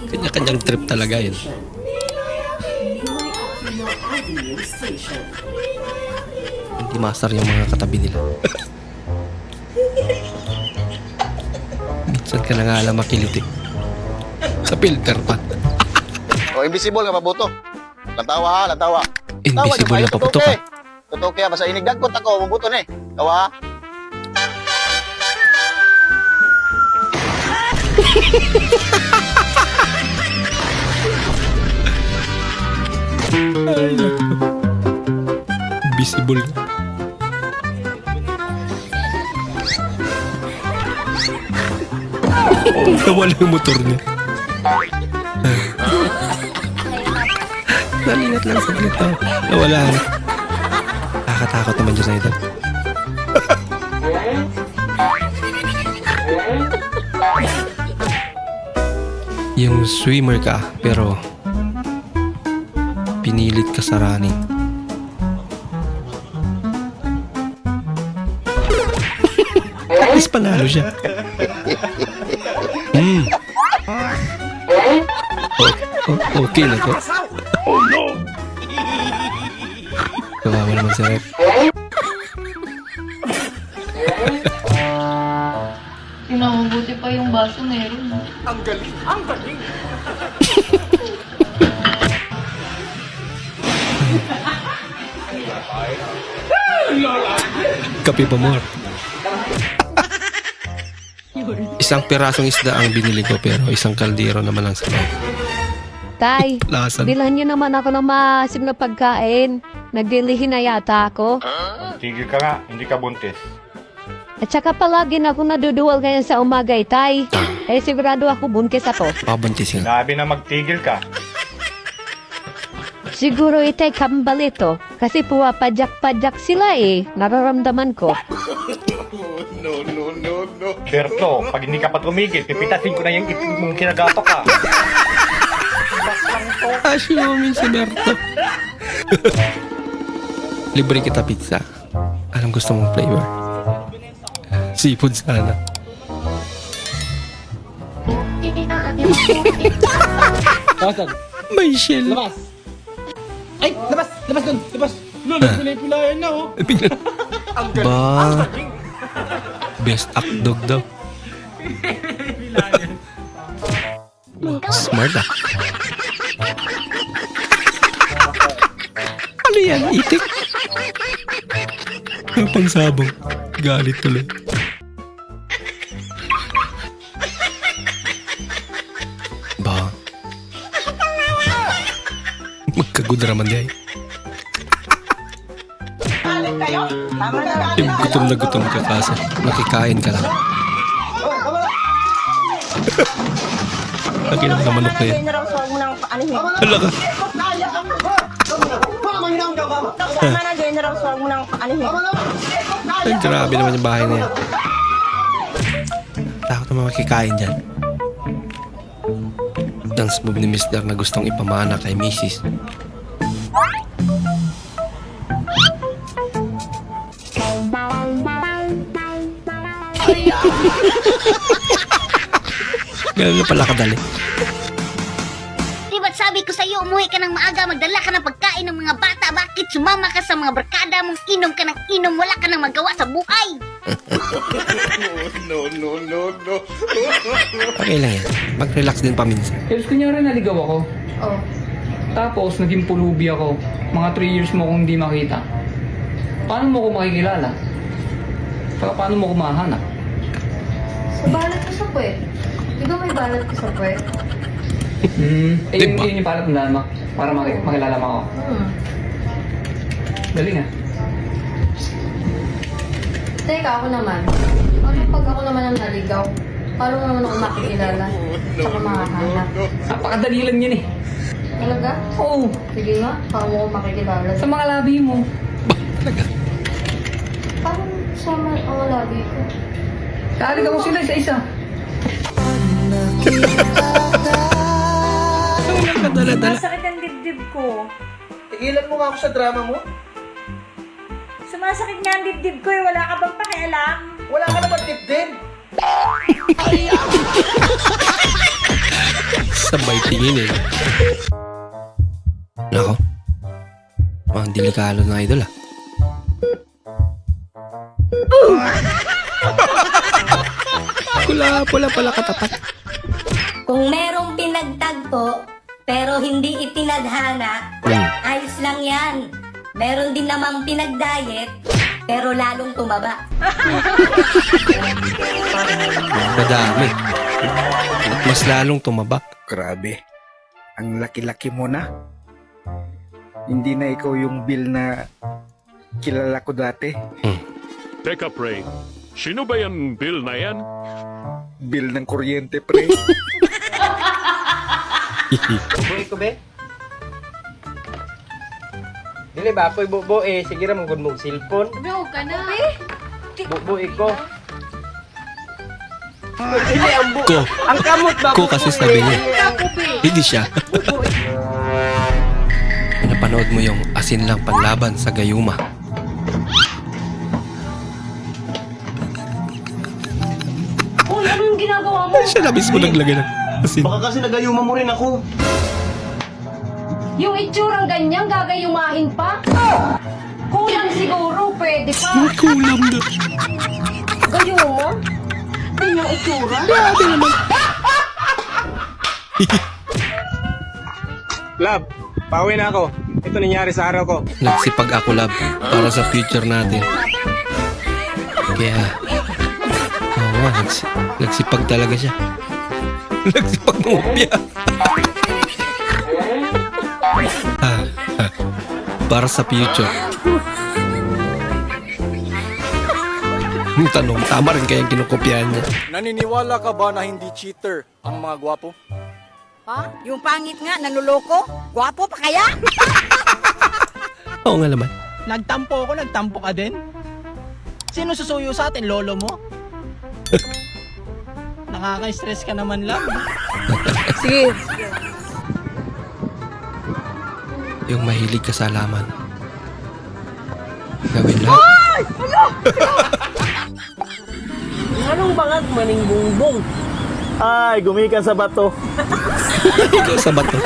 Kanya-kanyang trip talaga yun. Hindi master yung mga katabi nila. Minsan ka na nga alam makiliti. Sa filter pa. O, invisible ka pabuto. Lantawa ha, lantawa. Invisible na paputo ka. Totoo kaya, basta inigdagkot ako, mabuto na eh. Tawa ha. Visible. Nawala yung motor niya. Nalingat lang sa ganito. Nawala na. Nakakatakot naman dyan sa ito. Yung swimmer ka, pero pinilit ka sa running. Alis panalo siya. Okay na to. Oh no! Kawawa naman si Rep. Pinamabuti pa yung baso meron. Ang galing! Ang galing! Kape pa more. Isang pirasong isda ang binili ko pero isang kaldero naman ang sabaw. Tay, Lasan. bilhan niyo naman ako ng maasim na pagkain. Nagdilihin na yata ako. Tigil ka nga, hindi ka buntis. At saka palagi na ako naduduwal ngayon sa umaga, Tay. Eh, sigurado ako buntis ako. Pabuntis nga. Sabi na magtigil ka. Siguro itay kambal ito. Kasi puwapadyak-padyak sila eh. Nararamdaman ko. Berto, pag hindi ka pa tumigil, pipitasin ko na yung itlog mong kinagato ka. Assuming si Berto. Libre kita pizza. Anong gusto mong flavor? Seafood sana. Kawasan? May shell. Labas! Ay! Labas! Labas doon! Labas! Nagpilay-pilayan na oh! Ba? Best akdog daw. Smart ah. Ano yan? Itik? Yung pangsabong. Galit tuloy. Ba? Magkagod naman di ay. Yung gutom ka kasi. Nakikain ka lang. Lagi naman na manok na yan. Hala ka. Ay, grabe naman yung bahay na yan. Takot naman makikain dyan. Dance move ni Mr. na gustong ipamana kay Mrs. Ganun na pala kadali. Di ba't sabi ko sa'yo, umuwi ka ng maaga, magdala ka ng pagkain ng mga bata. Bakit sumama ka sa mga barkada mong inom ka ng inom, wala ka nang magawa sa buhay? No. Okay lang yan. Mag-relax din paminsan. Tapos kunyari naligaw ako. Oh. Tapos naging pulubi ako. Mga 3 years mo akong hindi makita. Paano mo ako makikilala? Saka paano mo ako mahanap? Sa balat ko sa puwet. Di ba may balat ko sa puwet? Yun yung palat mo na para makilala mo ako. Galing ah. Teka, ako naman. Ano pag ako naman ang naligaw? Paano mo naman ako makikilala? Tsaka makahanap? Napakadali lang yan eh. Talaga? Oo. Sige nga, paano mo ako makikilala? Sa mga labi mo. Talaga. Paano sa mga labi ko? Kaligaw mo sila isa-isa. Dala-dala. Sumasakit ang dibdib ko. Tigilan mo nga ako sa drama mo. Sumasakit nga ang dibdib ko eh. Wala ka bang pakialam? Wala ka naman tip din. Sabay tingin eh. Nako. Mukhang delikado na idol ah. Pula pala katapat. Kung merong pinagtagpo, pero hindi itinadhana, ayos lang yan. Meron din namang pinagdiet, pero lalong tumaba. Madami. At mas lalong tumaba. Grabe. Ang laki-laki mo na. Hindi na ikaw yung Bill na kilala ko dati. Teka, pre. Sino ba yung Bill na yan? Bill ng kuryente, pre. Buhay ko, be? Dili ba? Apoy bubo eh. Sige ra mong mong cellphone. Bro, ka na. Bubo ko. Dili ang Ko. Ang kamot ba? Ko kasi sabi niya. Hindi siya. Napanood mo yung asin lang panlaban sa gayuma. Uy, ano yung ginagawa mo? Siya na mismo naglagay ng asin. Baka kasi nagayuma mo rin ako. Yung itsurang ganyan, gagayumahin pa? Kulang siguro, pwede pa. Kulam na. Gayuma? Din yung itsura? Grabe naman. Lab, pauwi na ako. Ito nangyari sa araw ko. Nagsipag ako lab para sa future natin. Kaya, oo, nagsipag talaga siya. Nagsipag ngopya. Para sa future. Yung tanong, tama rin kaya yung kinukopyahan niya. Naniniwala ka ba na hindi cheater ang mga gwapo? Ha? Yung pangit nga, naluloko? Gwapo pa kaya? Oo nga naman. Nagtampo ako, nagtampo ka din? Sino susuyo sa atin, lolo mo? Nakaka-stress ka naman lang. Sige. Yung mahilig ka sa alaman. Gawin lang. Anong bangag maning bungbong? Ay, gumikan sa bato. Ikaw sa bato.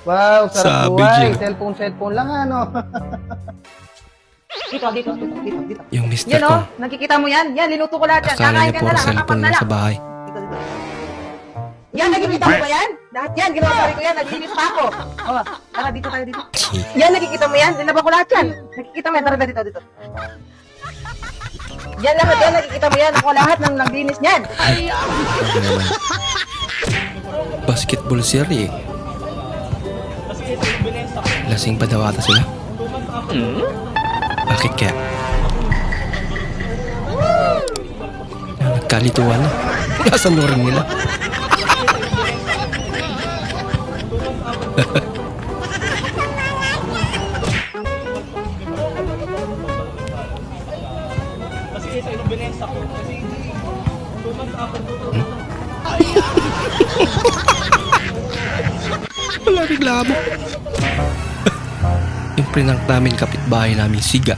Wow, sarap Sabi buhay. niya. Cellphone lang ano. Dito. Yung mister ko, Nakikita mo yan? Yan, linuto ko lahat akala niya puro cellphone lang sa bahay. Yan, nakikita mo ba yan? Lahat yan, ginawa ko yan, naglinis pa ako. Oh, tara, dito tayo dito. Yan, nakikita mo yan? Nilaba ko lahat yan. Nakikita mo yan, tara dito. Yan lahat yan, nakikita mo yan. Ako lahat ng naglinis niyan. Ano naman. Basketball series eh. Lasing pa daw ata sila? Bakit kaya? Nagkalituan na. Nasaan mo rin nila? Wala reklamo. Yung prinank namin kapitbahay namin siga.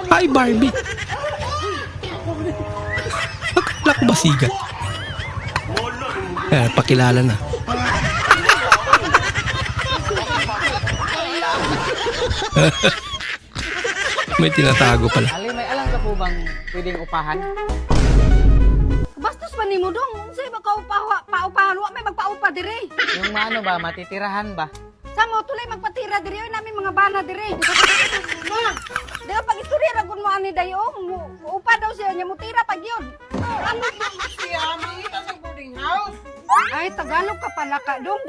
Hi Barbie. Akala ko ba siga? Pakilala na. May tinatago pala. May alam ka po bang pwedeng upahan? Bastos pa ni mo dong. Sa'yo ba paupahan? Wa may magpaupa dire. Yung ano ba, matitirahan ba? Sa mo, tulay magpatira dire. Oy, namin mga bana dire. Ma, di ba pag istorya ragon mo ani dayo? Upa daw siya niya, mutira pag yun. Ano ba siya? Mangita sa boarding house. Ay, Tagalog ka pala ka. Doon,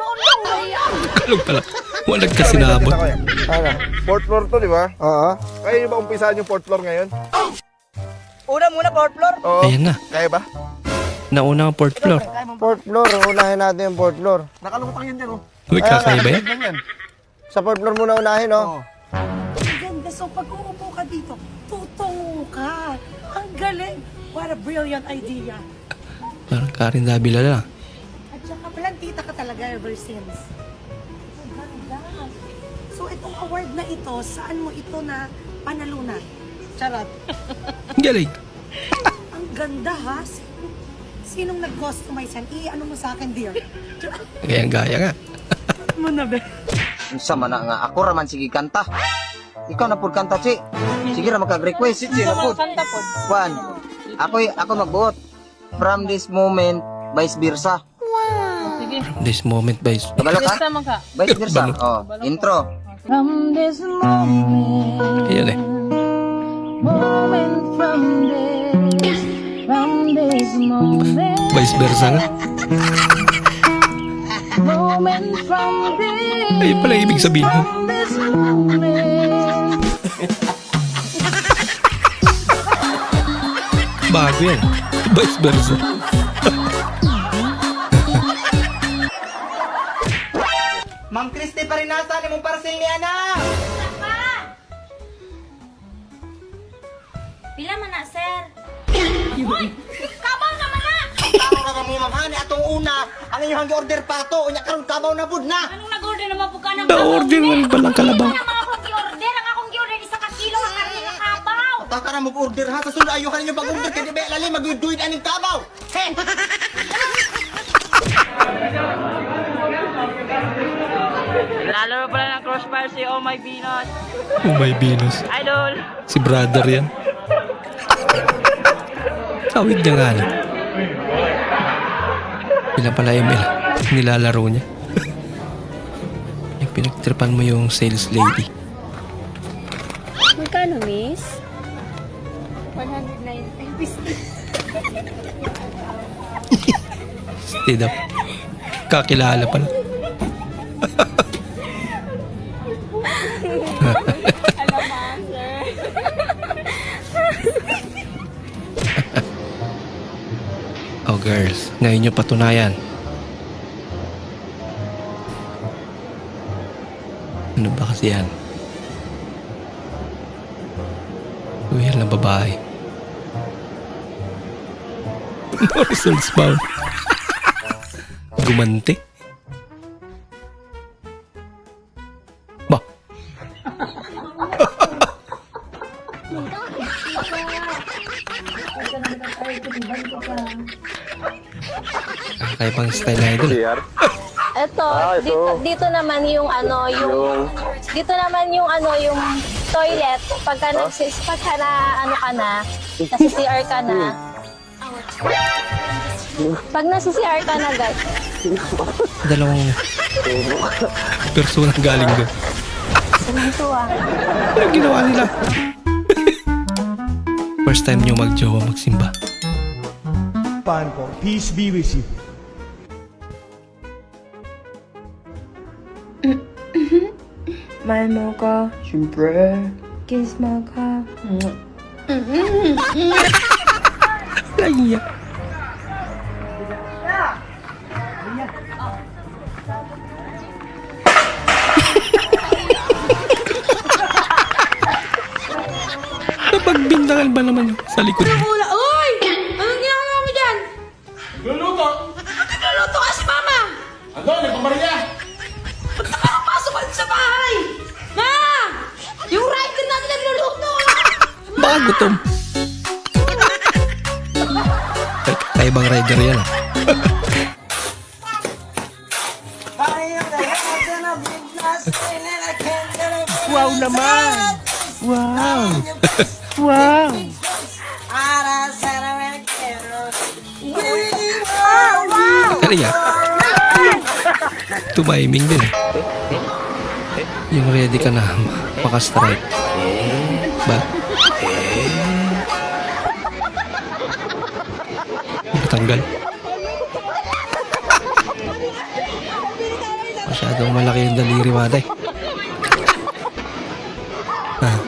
Maria. Tagalog pala. Walang kasinabot. Ano? Fourth floor to, di ba? Oo. Kaya nyo ba umpisahan yung fourth floor ngayon? Una muna, fourth floor. Oo. Ayan na. Kaya ba? Nauna ang fourth floor. Fourth floor, unahin natin yung fourth floor. Nakalutang yun dyan, oh. May kakaiba yan? Yan. Sa fourth floor muna unahin, oh. Ganda, so So pag uupo ka dito, tutungo ka. Ang galing. What a brilliant idea. Parang Karen Davila lang. At saka plantita ka talaga ever since. Ang ganda. So itong award na ito, saan mo ito na panalunan? Charot. Galing. Ang ganda ha. Sinong nag-customize yan? I-ano mo sa akin, dear? Gaya nga. Mo na, be. Sama na nga, ako raman sige kanta. Ikaw na po kanta, Chi. Sige ra makag-request, Chi. Na po. Juan, ako magbuot. From this moment, vice versa. This moment by... Kabalo ka? Vice versa. Oh, intro. From this moment, Ayan eh. moment from this moment, Vice versa nga. moment from this, Ayun pala ibig sabihin mo. from this moment. Bago yan. Vice versa. Ma'am Christy pa rin nasa ni mong parcel ni Ana. Pila man na, sir? Uy! Kabaw naman na! Tao ra mo ma'am ani atong una, ang inyong order pa to, unya karon kabaw na pud na. Anong nag-order naman po ka ng Na-order mo rin palang kalabaw. Ano naman akong i-order? Ang akong i-order, isa ka kilo ang karne ng kabaw! Ta ka ra mo order ha, sa sunod ayo ka ninyo pag-order kay di ba lalim magduduid aning kabaw. He. Lalo pala ng crossfire si Oh My Venus. Oh my Venus. Idol! Si brother yan. Kawit niya nga lang. Ilan pala ML nilalaro niya. Yung pinagtripan mo yung sales lady. Magkano, miss? 109 pesos. Stay up. Kakilala pala. Oh girls, ngayon nyo patunayan. Ano ba kasi yan? Loyal na babae. No results bound. Gumante. Ba? Kakaibang style na idol. Ito, dito naman yung ano, dito naman yung ano, yung toilet. Pagka na ano ka na, nasa CR ka na. Pag nasa CR ka na, guys. Dalawang persona galing doon. Ito ah. Ano ginawa nila? First time nyo mag-jowa magsimba. Peace be with you. Mahal mo ko. Siyempre. Kiss mo ko. Laya. Napagbintangan ba naman yung sa likod niya? Uy! Anong ginagawa mo dyan? Luluto! Nagluluto ka si mama! Ano? Nagpamariya! Ba't nakapasok ka sa bahay? Ma! Yung rider natin nagluluto! Baka gutom. Ay, kakaibang rider yan ah. Wow naman. Wow. Wow. Ano yan? Tumiming din eh. Yung ready ka na makastrike. Ba? Matanggal. Masyadong malaki yung daliri matay. Ah.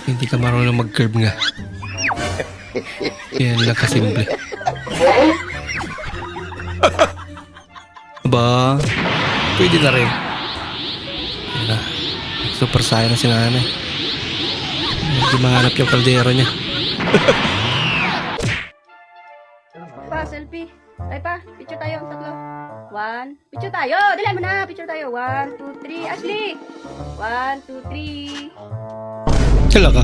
Hindi ka marunong mag-curve nga. Yan lang kasimple. Ba, pwede na rin. Yan na. Super sayo na si nanay. Hindi mahanap yung kaldero niya. Pa, selfie. Ay pa, picture tayo ang tatlo. 1, picture tayo. Dalihan mo na, picture tayo. 1, 2, 3. Ashley. 1, 2, 3. Kala ka?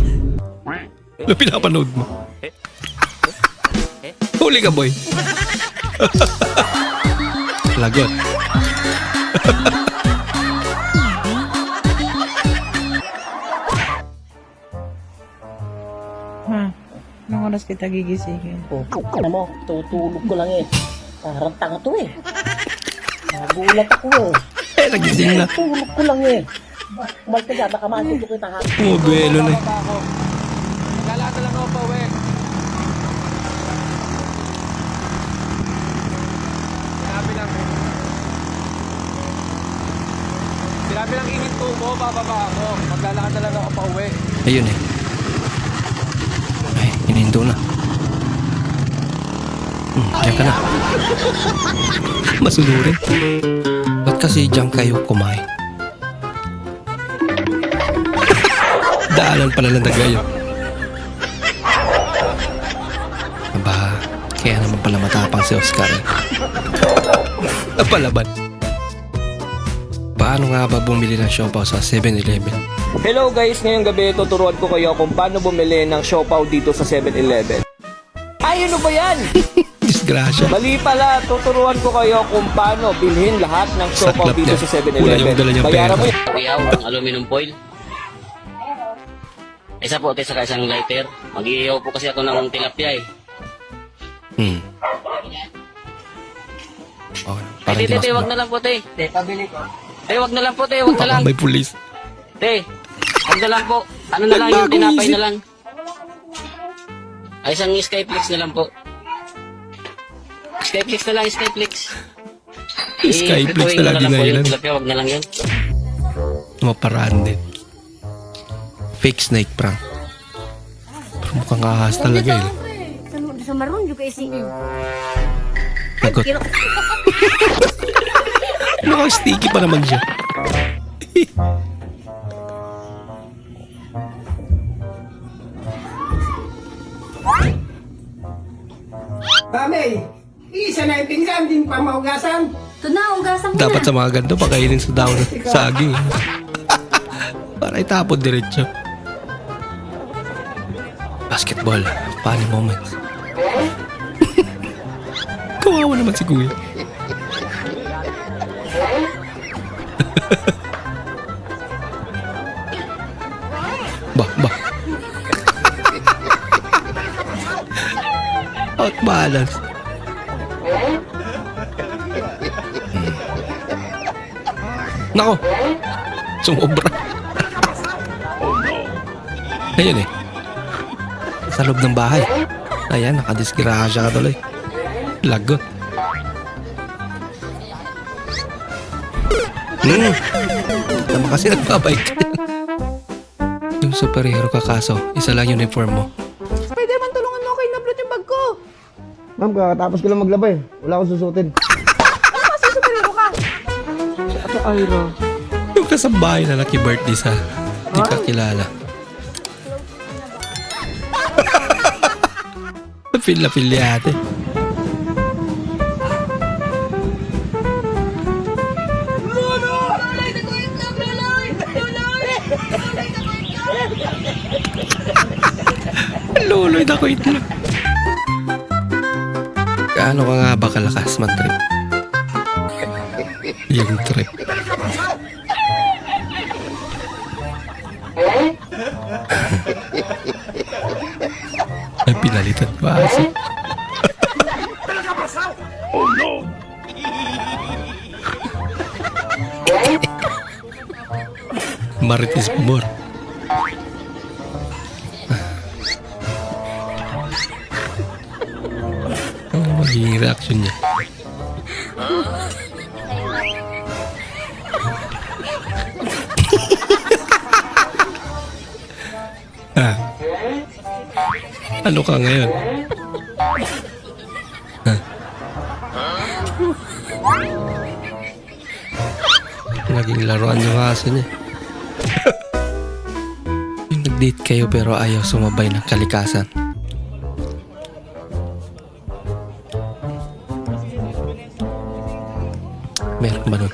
Ano pinapanood mo? Huli ka, boy. Lagot. Anong oras kita gigisingin? Alam mo, tutulog ko lang eh. Parang tanga to eh. Nagulat ako eh. Nagising na. Tulog ko lang eh. Umalis ka dyan, baka masin ko kita ha. Buwelo na eh. Lalata lang ako pa, we. Sinabi lang init ko mo, bababa ako. Maglalakad talaga ako pa uwi. Ayun eh. Ay, hinihinto na. Diyan ka na. Masunurin. Ba't kasi diyan kayo kumain? Daanan pala ng dagayo. Aba, kaya naman pala matapang si Oscar eh. Napalaban. Paano nga ba bumili ng siopaw sa 7-Eleven? Hello guys, ngayong gabi tuturuan ko kayo kung paano bumili ng siopaw dito sa 7-Eleven. Ay, ano ba yan? Disgrasya. Mali pala, tuturuan ko kayo kung paano bilhin lahat ng siopaw Saklap dito niya. sa Wala yung dala 7-Eleven. niyang Bayaran mo pera. yan. Kuyaw, ang aluminum foil. Isa po, saka isang lighter. Mag-iihaw po kasi ako ng tilapia eh. Okay, parang di Te, wag na lang po, te. Te, pabili ko. Te, wag na lang po, te. Wag na lang. May pulis. Te, wag na lang po. Ano na lang yung tinapay na lang. Ay, isang Skyflix na lang po. Skyflix na lang, Skyflix. Skyflix na lang din na yun. Tilapia, wag na lang yun. Maparaan din. Fake snake prank. Pero mukhang ahas talaga eh. Sa maroon juga isi. Lagot. Mukhang sticky pa naman siya. Mami, isa na yung pinggan, din pa maugasan. Ito na, ugasan mo Dapat sa mga ganito, pakainin sa daon ng saging. Para itapon diretso. Basketball. Funny moments. Kawawa naman si Kuya. Bah. Out balance. Nako. Sumobra. Ayun eh. Sa loob ng bahay. Ayan, nakadisgrasya ka tuloy. Lagot. Tama kasi nagbabike. Yung superhero ka kaso, isa lang uniform mo. Pwede man tulungan mo kay nablot yung bag ko. Ma'am, kakatapos ko lang maglabay. Wala akong susutin. Kasi superhero ka. Yung kasambahay na lucky birthday sa di ka kilala. Feel na feel niya ate. Luloy na ko ito. Kaano ka nga ba kalakas man-trip? Yung trip. Ay, pinalitan pa aso. Oh no! Marites Pumor. Ano magiging reaction niya? Ah. Ano ka ngayon? Huh? Naging laruan yung aso niya. Yung nag-date kayo pero ayaw sumabay ng kalikasan. Meron ba nun?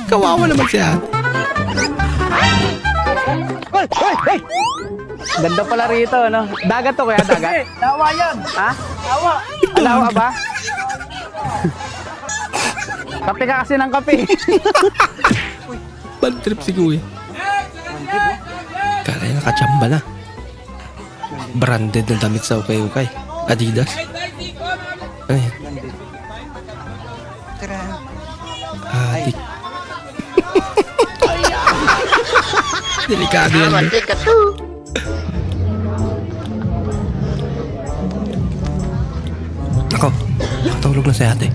Kawawa naman siya. Hoy! Ganda pala rito, no? Dagat to, kaya dagat? Tawa yan! Ha? Tawa! Alawa ba? Kape ka kasi ng kape. Bad trip si Kuya. Kala niya nakachamba na. Branded na damit sa ukay-ukay. Adidas. Ano yan? Adik. Delikado yan. Ako, nakatulog na si ate.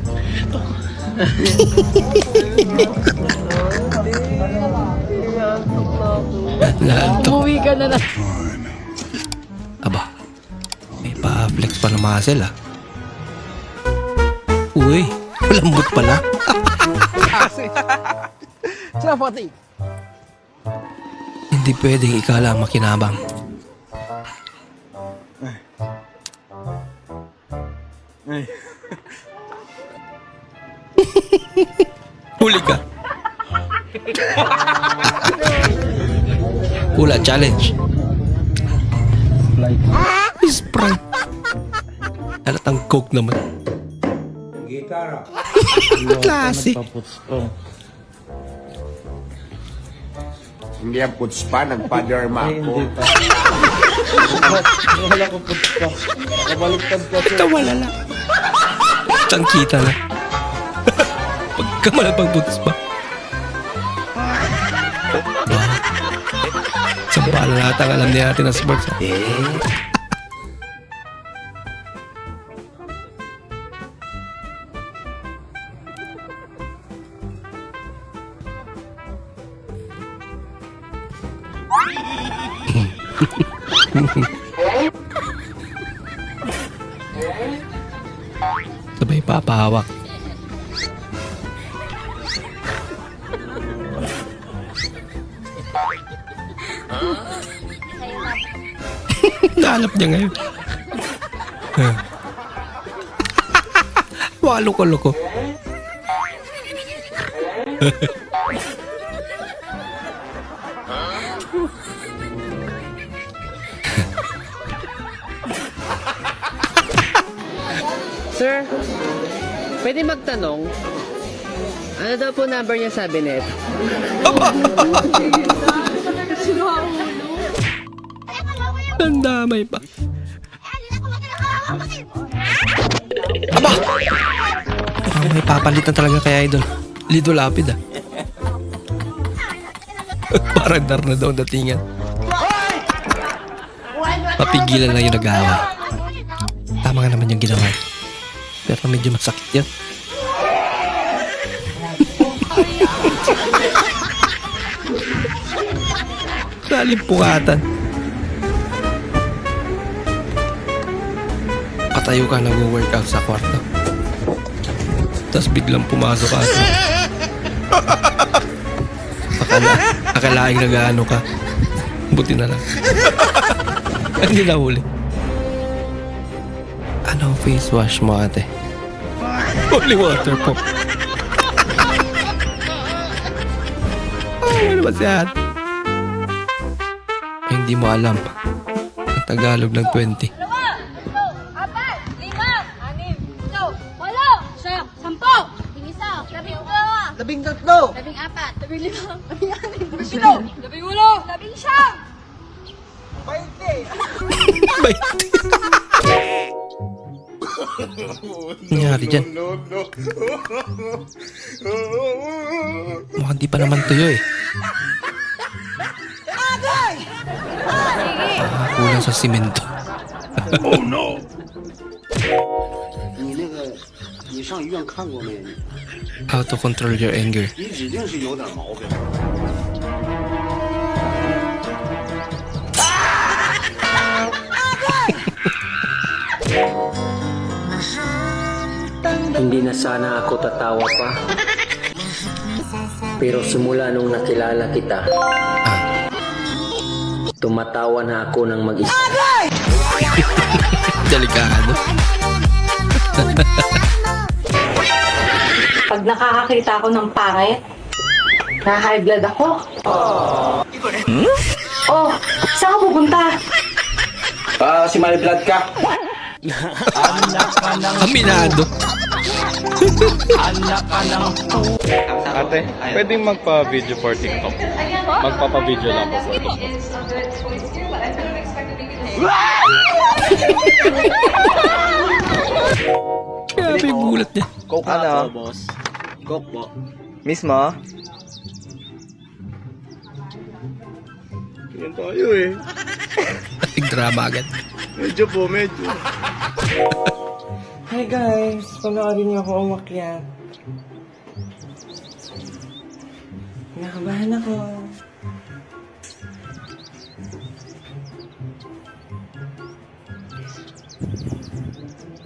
Umuwi ka na na. Aba, may pa-flex pa ng muscle ah. Uy, malambot pala. Sarapati. Hindi pwedeng ikaw lang makinabang. Huli ka. Hula challenge. Sprite. Halatang coke naman. Gitara. Klase. Hindi ang putspa, nagpa-derma ako. Wala ko puto. Nabaliktad ka. Ito wala lang. Kitang kita na. Pagkamalapang butas pa. Wow. Sampala lahat ang alam ni ate na sports. Sabay papahawak. Nahanap niya ngayon. Waloko-loko. Sir, pwede magtanong? Ano daw po number niya sabi nito? Ang damay pa. Aba! Mukhang may papalit na talaga kay Idol. Lido lapid ah. Parang dar na daw ang datingan. Papigilan lang yung nag-aaway. Tama nga naman yung ginawa. Pero medyo masakit yan. Nalimpukatan. Patayo ka nag-workout sa kwarto. Tapos biglang pumasok ka. Akalaing nag-ano ka. Buti na lang. Hindi na huli. Ano face wash mo ate? Holy water po. Ano ba si ate? Hindi mo alam. Ang Tagalog ng 20. 2, 4, 5, 6, 7, 8, 9, 10, 11, 12, Nangyari dyan. Mukhang di pa naman tuyo eh. Kulang sa simento. Oh no! 那个，你上医院看过没？ How to control your anger. 你指定是有点毛病。 Hindi na sana ako tatawa pa. Pero simula nung nakilala kita, tumatawa na ako ng mag-isa. Delikado. Pag nakakakita ako ng pangit, na-high blood ako. Oh, saan ka pupunta? Si Mary Blood ka. Aminado. Ate, pwedeng magpa-video for TikTok. Magpapa-video lang po for TikTok. Grabe yung gulat niya. Coke na to, boss. Coke po. Mismo? Yan tayo eh. Nag-drama agad. Medyo po, medyo. Hi guys! Panoorin niyo ako umakyat. Nakabahan ako.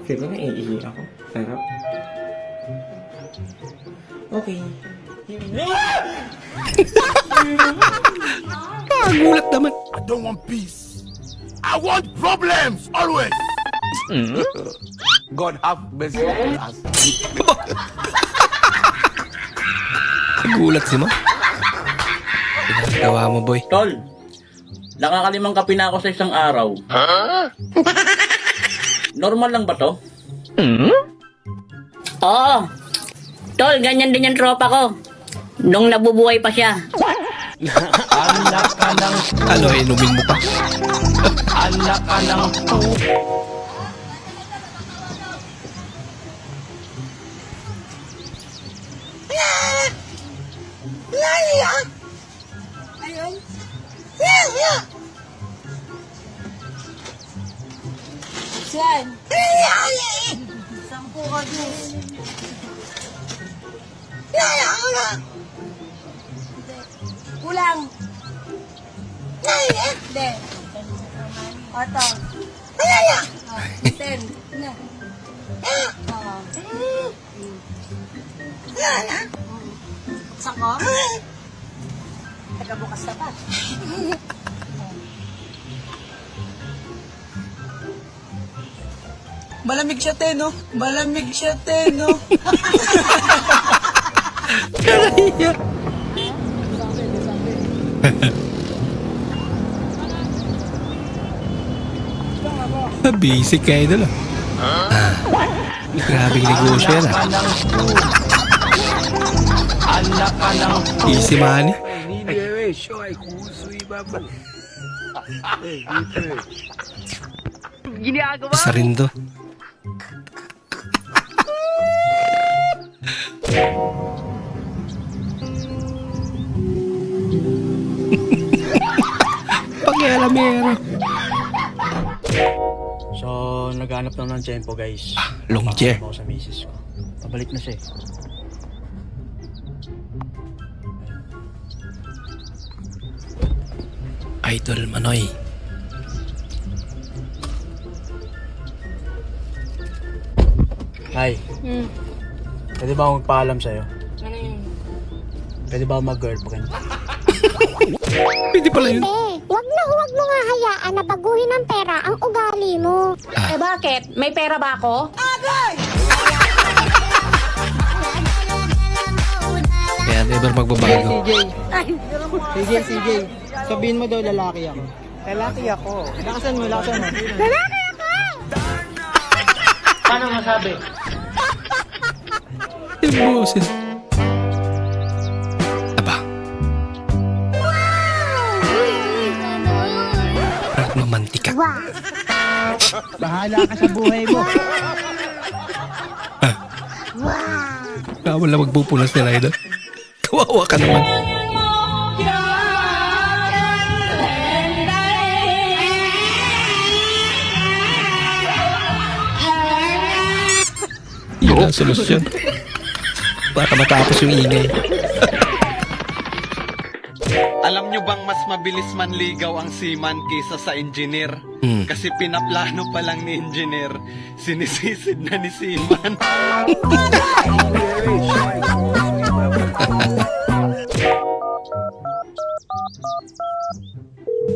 Feel ko naiihi ako. Sarap. Okay. Gulat naman. I don't want peace. I want problems always. God have mercy on us. Gulat si Ma. Pinagawa mo, boy. Tol, nakakalimang kape na ako sa isang araw. Normal lang ba to? Oo. Tol, ganyan din yung tropa ko. Nung nabubuhay pa siya. Anak ka ng... Ano, inumin mo pa? Anak ka ng... Ayun. Saan? Sampu ka Diyos. Kulang. Hindi. Oto. Ten. Na. Buksan ko? Tagabukas na ba? Malamig siya, te, no? Malamig siya, te, no? Basic kayo doon. Grabing negosyo yan. Easy money. Isa rin to. Pakialamero. So, naghanap lang ng tempo guys. Long chair. Ako sa misis ko. Pabalik na siya eh. Idol Manoy. Hi, pwede ba akong magpaalam sa'yo? Ano yun? Pwede ba akong mag-girlfriend? Pwede pala yun. Huwag mo nga hayaan na baguhin ng pera ang ugali mo. Eh bakit? May pera ba ako? Agay! Kaya never magbabago. CJ, sabihin mo daw lalaki ako. Lalaki ako. Lakasan mo. Lalaki ako! Paano masabi? Yung boses. Aba. Romantika. Bahala ka sa buhay mo. Wala magpupunas nila ito. Kawawa ka naman. Wala solusyon. Baka matapos yung ingay. Alam nyo bang mas mabilis manligaw ang seaman kaysa sa engineer? Kasi pinaplano pa lang ni engineer, sinisisid na ni seaman.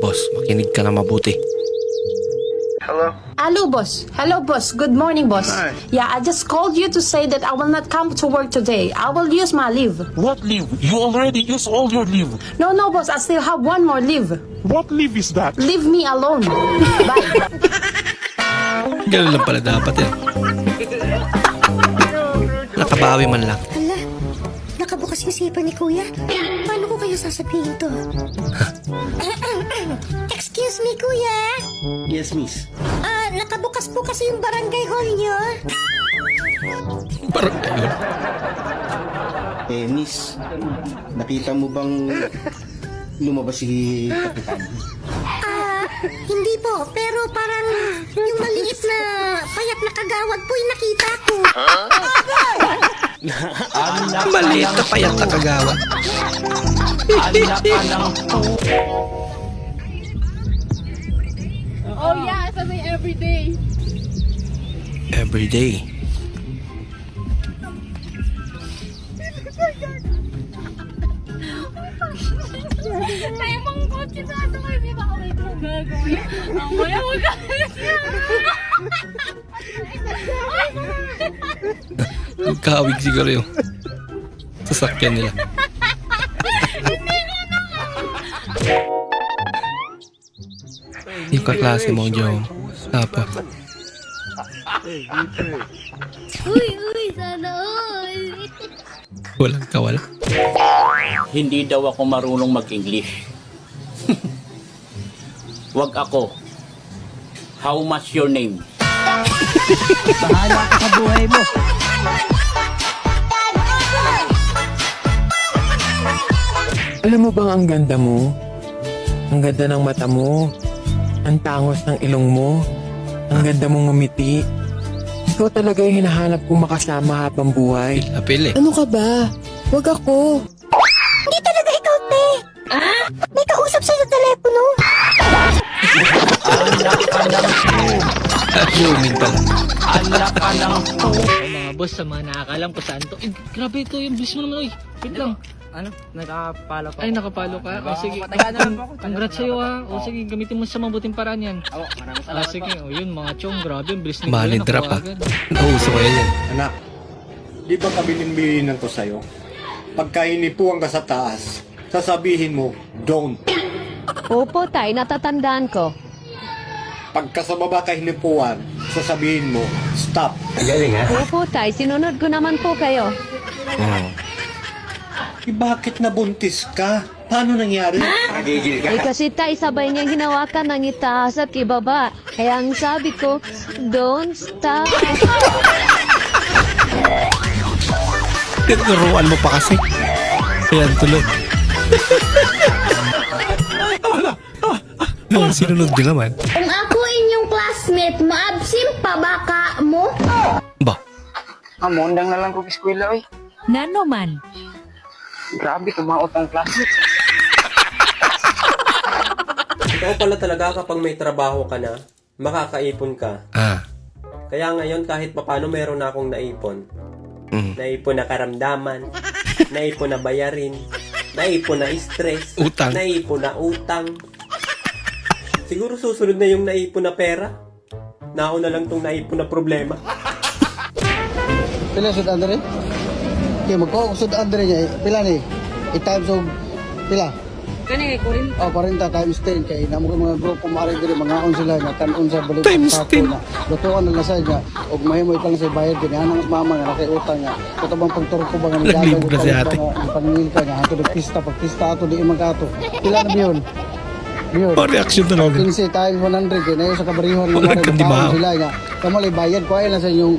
Boss, makinig ka na mabuti. Hello, boss. Hello, boss. Good morning, boss. Hi. Yeah, I just called you to say that I will not come to work today. I will use my leave. What leave? You already used all your leave. No, boss. I still have one more leave. What leave is that? Leave me alone. Bye. Ganun lang pala dapat eh. Nakabawi man lang. Hala, nakabukas yung zipper ni Kuya. Paano ko kayo sasabihin to? Excuse me, Kuya. Yes, miss. Nakabukas po kasi yung barangay hall niyo. Barangay hall? Miss, nakita mo bang lumabas si Kapitan? Hindi po. Pero parang yung maliit na payat na kagawad po yung nakita ko. Maliit na payat na kagawad. Oh yeah, sabi every day. Every day. May mga kotse sa ato kayo, di ba ako may gagawin? Ang wala mo Magkawig siguro yung sasakyan nila. Yung kaklase mong Joe. Tapos. Uy, sana all. Walang kawala. Hindi daw ako marunong mag-English. Wag ako. How much your name? Bahala ka sa buhay mo. Alam mo bang ang ganda mo? Ang ganda ng mata mo. Ang tangos ng ilong mo. Ang ganda mong ngumiti. Ikaw talaga yung hinahanap kong makasama habang buhay. Apil eh. Ano ka ba? Wag ako. Hindi talaga ikaw, te. May kausap sa'yo sa telepono. Human pala. Mga boss, sa mga nakakalam kung saan to. Eh, grabe ito, yung bilis mo naman, oy. Wait lang. Ano? Nakapalo ko. Ay, nakapalo ka? O sige. Congrats sa'yo ha. O sige, gamitin mo sa mabuting paraan yan. Maraming salamat Sige, o yun, mga chong, grabe, yung bilis ni Bali Kuya, drop nakuha ah. agad. Nauso ko yan. Anak, di ba kabilin-bilinan ko sa'yo? Pagka hinipuan ka sa taas, sasabihin mo, don't. Opo, tay. Natatandaan ko. Pagka sa baba ka hinipuan, sasabihin mo, stop. Galing ha? Opo, tay. Sinunod ko naman po kayo. Bakit nabuntis ka? Paano nangyari? Nagigil Eh kasi tay, sabay niyang hinawakan ng itaas at ibaba. Kaya ang sabi ko, don't stop. Tinuruan mo pa kasi. Ayan, tuloy. Sinunod din naman. Kung ako inyong classmate, maabsim pa baka mo? Ba? Mondang na lang ko eskwela oy. Nano man? Grabe kumaot ang classmate. Ikaw pala talaga kapag may trabaho ka na, makakaipon ka. Kaya ngayon kahit papano meron na akong naipon. Naipon na karamdaman, naipon na bayarin, naipon na stress, utang. naipon na utang. Siguro susunod na yung naipon na pera. Nauna lang tong naipon na problema. Pila sud Andre? Kaya magkakasud Andre niya, pila ni? I-times of, pila? Kani kay 40. Oh, 40 times 10 kay namo mga grupo mari diri mga on sila nga kanon sa balik Times 10. na. Lutuan na sa niya og mahimoy pang sa bayad kini anang mama nga kay utang nga. Kuto bang pagturko ba nga Naglibog na si ate. Pangil ka nga ato pista pagpista ato di magato. Pila na biyon? Biyon. Oh, reaction talaga. 15 times 100 kay nayo sa kabarihon Wala nga kang dimahaw. sila nga. Kamo lay bayad ko ay na sa inyong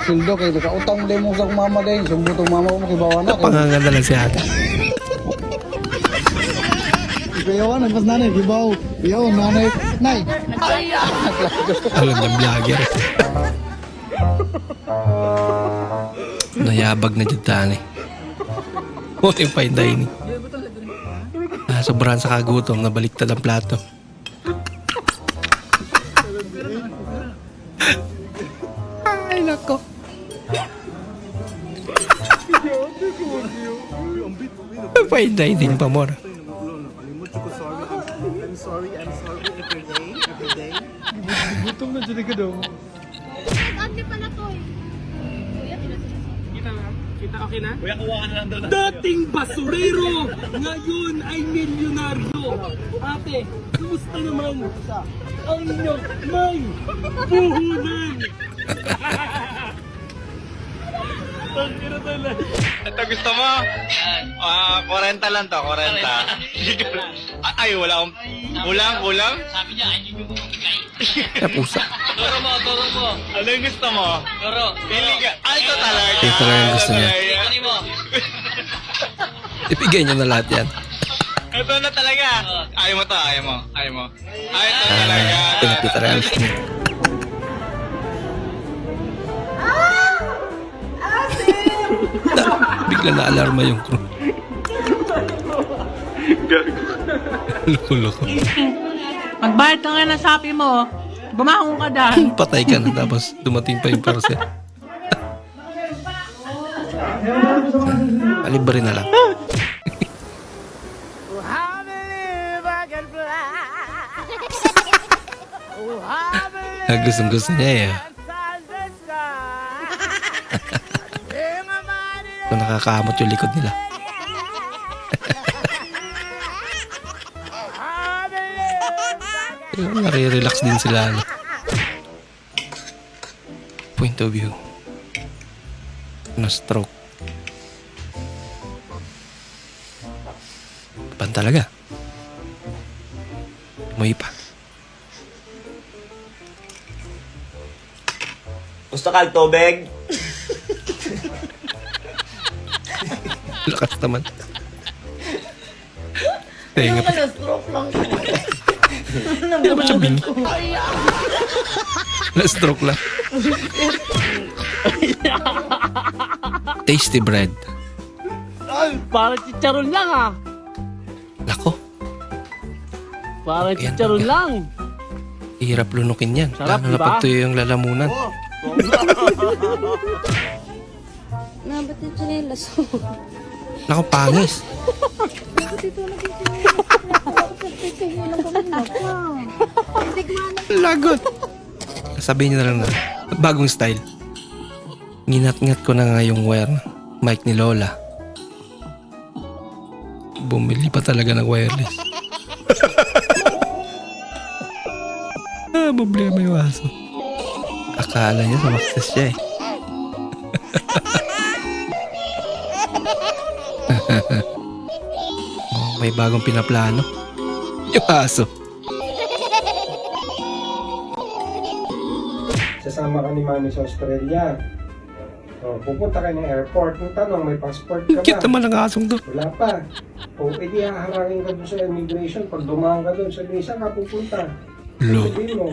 sildo kay nakautang mo mo sa mama din sumbuto mama mo kay bawa na. Panganganda lang si ate. Kuyawan, nagpas nanay, gibaw. Yo, nanay, nay. Alam ng vlogger. Mayabag na dyan tani. Huwag yung fine dining. Sobrahan sa kagutom, nabaliktad ang plato. Ay, nako. Fine dining pa mo. I'm sorry every day. Gutom na dyan ka daw. Ate pala to eh. Kita okay na? Kuya, kuha ka na lang doon. Dating basurero, ngayon ay milyonaryo. Ate, kumusta naman ang inyong may puhunan? Ito gusto mo? 40 lang to, 40. Ay, wala akong... Kulang? Sabi niya, ay hindi mo kumikay. Kapusa. Turo mo. Ano yung gusto mo? Turo. Pili ka. Ay, ito talaga. Ito talaga yung gusto niya. Kunin mo. Ibigay niyo na lahat yan. Ito na talaga. Ayaw mo to, ayaw mo. Ay, ito talaga. Pinapita rin. Bigla na alarma yung crew. Loko-loko. Magbayad ka nga ng sapi mo, bumahong ka dahil. Patay ka na tapos dumating pa yung parcel. Alibre na lang. Gustong-gusto niya eh. So, nakakamot yung likod nila. Nare-relax din sila. Ano? Point of view. Na stroke. Pan talaga. May pa. Gusto ka tubig? Lakas naman. Tenga pa. Na-stroke lang ko. Hindi naman siya bingi. Na-stroke lang. Tasty bread. Parang chicharon lang ah. Lako. Parang Ayan chicharon talaga. lang. Hirap lunukin yan. Sarap, Lalo na diba? pagtuyo yung lalamunan. Nabat yung chinelas. Naku, pangis. Lagot. Sabihin niyo na lang na bagong style. Nginat-ngat ko na nga yung wire na mic ni Lola. Bumili pa talaga ng wireless. Problema yung aso. Akala niya sumakses siya eh. May bagong pinaplano. Yung aso. Sasama ka ni Mami sa Australia. Pupunta ka ng airport. Kung tanong, may passport ka ba? Cute naman ang asong to. Wala pa. Edi haharangin ka doon sa immigration. Pag dumaan ka doon, sabihin, saan ka pupunta? Lo. Sabihin mo.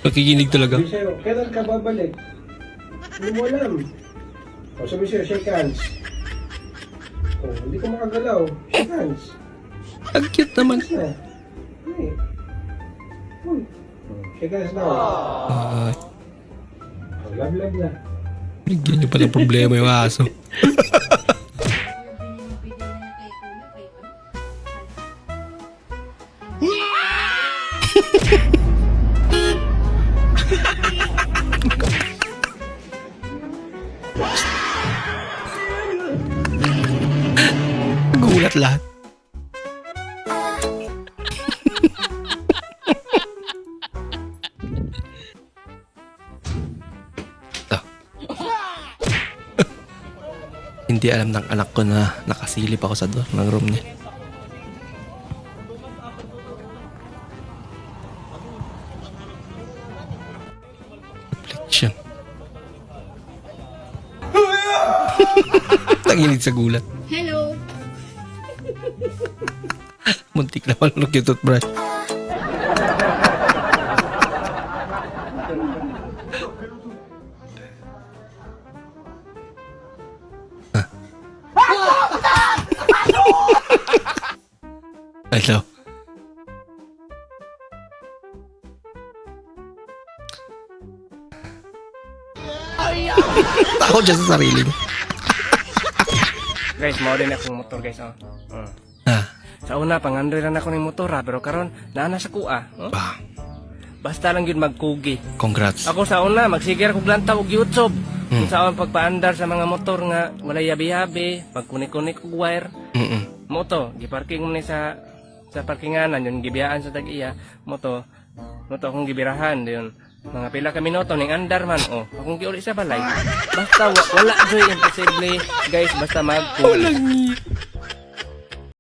Nakikinig talaga. Sabihin sa'yo, kailan ka babalik? Hindi mo alam. Sabihin sa'yo, shake hands. Hindi ko makagalaw. Shake hands. Ang cute naman. Shake hands now. Love na. Bigyan niyo pala problema yung aso. Gulat lahat. Hindi alam ng anak ko na nakasilip ako sa door ng room niya. Reflection. Tanginig sa gulat. Hello. Muntik na malunok yung toothbrush. Hello. Takot dyan sa sarili mo. Guys, mao din akong motor guys. Oh. Ah. Sa una, pangandoy lang ako ng motor pero karon naana sa kuha. Oh? Basta lang yun magkugi. Congrats. Ako sa una, magsigir ako glantaw og YouTube. Kung saan pagpaandar sa mga motor nga wala yabi-yabi, pagkunik-kunik og wire. Moto, giparking mo ni sa parkinganan yun gibiyaan sa tag-iya. Moto akong gibirahan yun. Mga pila ka minuto ning andar man akong giuli sa balay. Basta wala joy imposible guys, basta magkugi.